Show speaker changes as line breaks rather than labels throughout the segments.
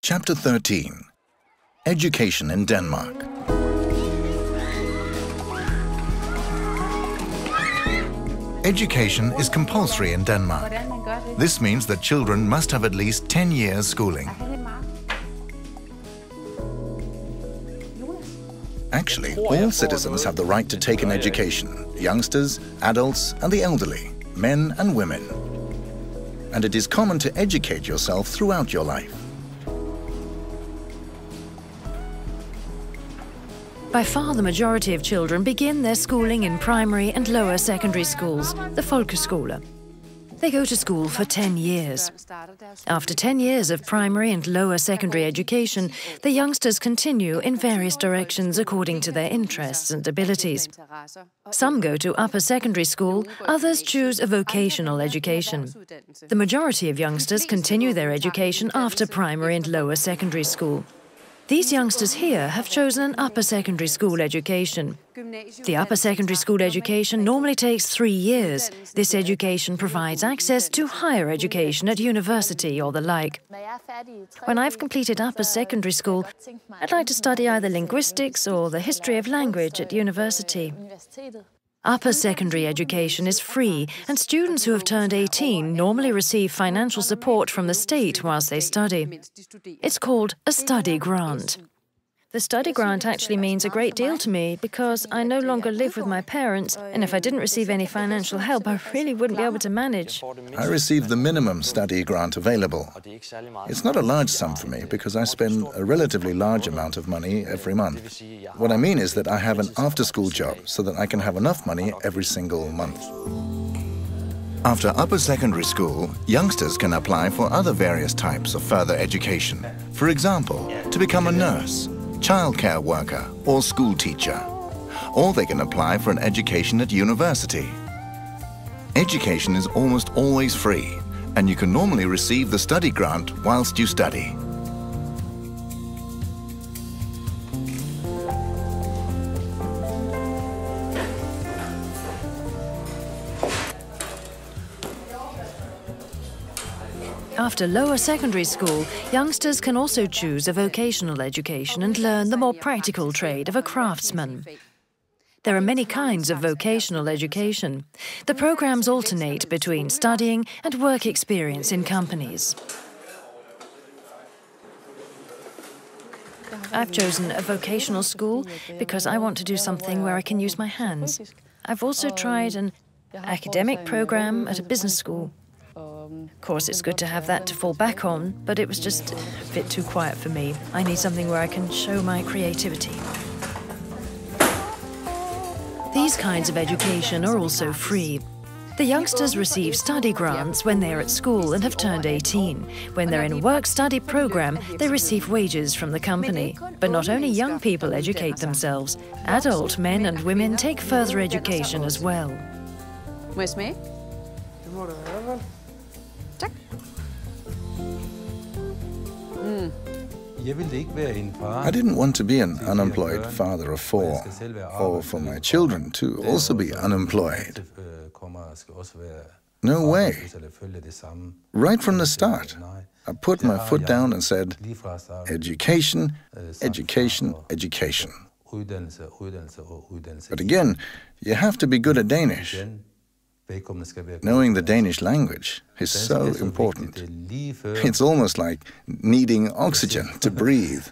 Chapter 13. Education in Denmark. Education is compulsory in Denmark. This means that children must have at least 10 years schooling. Actually, all citizens have the right to take an education, youngsters, adults and the elderly, men and women. And it is common to educate yourself throughout your life.
By far the majority of children begin their schooling in primary and lower secondary schools, the folkeskole. They go to school for 10 years. After 10 years of primary and lower secondary education, the youngsters continue in various directions according to their interests and abilities. Some go to upper secondary school, others choose a vocational education. The majority of youngsters continue their education after primary and lower secondary school. These youngsters here have chosen an upper secondary school education. The upper secondary school education normally takes 3 years. This education provides access to higher education at university or the like. When I've completed upper secondary school, I'd like to study either linguistics or the history of language at university. Upper secondary education is free, and students who have turned 18 normally receive financial support from the state whilst they study. It's called a study grant. The study grant actually means a great deal to me because I no longer live with my parents, and if I didn't receive any financial help, I really wouldn't be able to manage.
I receive the minimum study grant available. It's not a large sum for me because I spend a relatively large amount of money every month. What I mean is that I have an after-school job so that I can have enough money every single month. After upper secondary school, youngsters can apply for other various types of further education. For example, to become a nurse, childcare worker or school teacher. Or they can apply for an education at university. Education is almost always free, and you can normally receive the study grant whilst you study.
After lower secondary school, youngsters can also choose a vocational education and learn the more practical trade of a craftsman. There are many kinds of vocational education. The programs alternate between studying and work experience in companies. I've chosen a vocational school because I want to do something where I can use my hands. I've also tried an academic program at a business school. Of course, it's good to have that to fall back on, but it was just a bit too quiet for me. I need something where I can show my creativity. These kinds of education are also free. The youngsters receive study grants when they are at school and have turned 18. When they're in a work-study program, they receive wages from the company. But not only young people educate themselves. Adult men and women take further education as well.
Må jeg smage? Tak.
I didn't want to be an unemployed father of 4, or for my children to also be unemployed. No way. Right from the start, I put my foot down and said, education, education, education. But again, you have to be good at Danish. Knowing the Danish language is so important. It's almost like needing oxygen to breathe.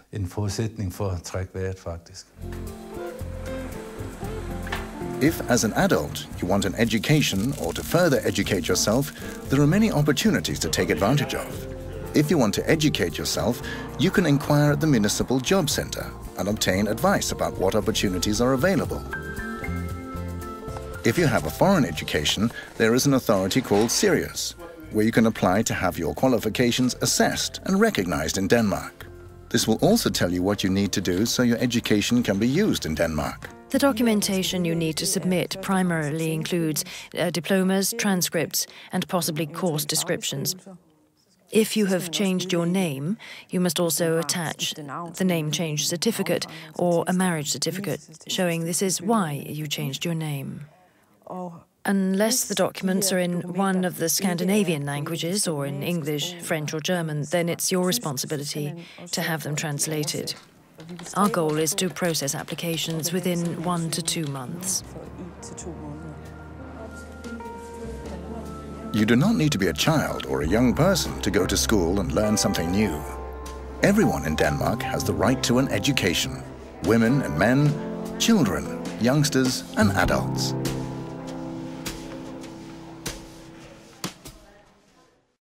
If, as an adult, you want an education or to further educate yourself, there are many opportunities to take advantage of. If you want to educate yourself, you can inquire at the Municipal Job Center and obtain advice about what opportunities are available. If you have a foreign education, there is an authority called Sirius, where you can apply to have your qualifications assessed and recognized in Denmark. This will also tell you what you need to do so your education can be used in Denmark.
The documentation you need to submit primarily includes diplomas, transcripts, and possibly course descriptions. If you have changed your name, you must also attach the name change certificate or a marriage certificate showing this is why you changed your name. Unless the documents are in one of the Scandinavian languages or in English, French or German, then it's your responsibility to have them translated. Our goal is to process applications within 1 to 2 months.
You do not need to be a child or a young person to go to school and learn something new. Everyone in Denmark has the right to an education. Women and men, children, youngsters and adults.